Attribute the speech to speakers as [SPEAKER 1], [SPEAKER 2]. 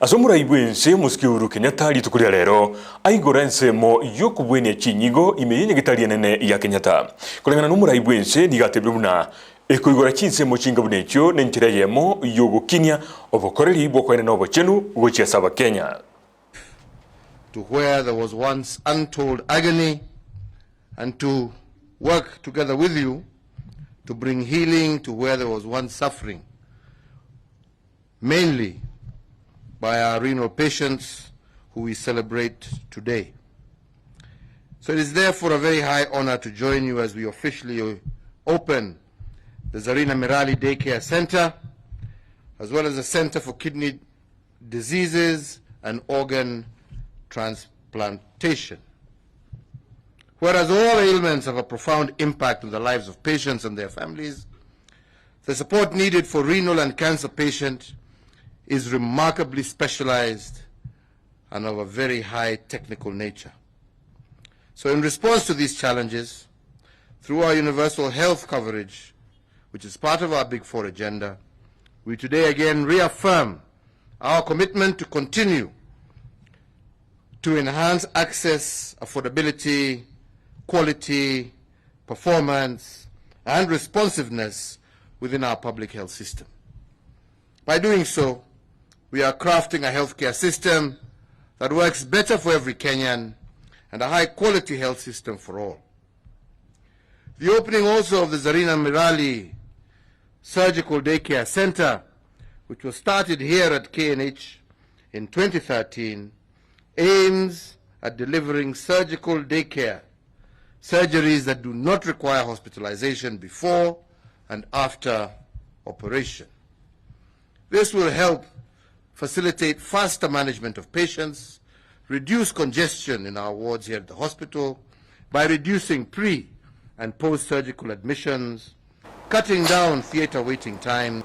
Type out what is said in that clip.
[SPEAKER 1] Asomura ibwense muskiuru Kenyatta litukulia lero aigora nsemo yokubwene Yechinyigo ime Enyagitari nene ya Kenyatta kulengana numura ibwense nigatebuna Koigorwa chinsemo chingabunekyo nenchira yemo yogokinya obokoreri bwokwene nobochenu gochia saba Kenya
[SPEAKER 2] to where there was once untold agony and to work together with you to bring healing to where there was once suffering, mainly by our renal patients who we celebrate today. So it is therefore a very high honor to join you as we officially open the Zarina Mirali Daycare Center, as well as the Center for Kidney Diseases and Organ Transplantation. Whereas all ailments have a profound impact on the lives of patients and their families, the support needed for renal and cancer patients is remarkably specialized and of a very high technical nature. So in response to these challenges, through our universal health coverage, which is part of our Big Four agenda, we today again reaffirm our commitment to continue to enhance access, affordability, quality, performance, and responsiveness within our public health system. By doing so, we are crafting a healthcare system that works better for every Kenyan and a high-quality health system for all. The opening also of the Zarina Mirali Surgical Daycare Center, which was started here at KNH in 2013, aims at delivering surgical daycare, surgeries that do not require hospitalization before and after operation. This will help facilitate faster management of patients, reduce congestion in our wards here at the hospital by reducing pre- and post-surgical admissions, cutting down theater waiting time,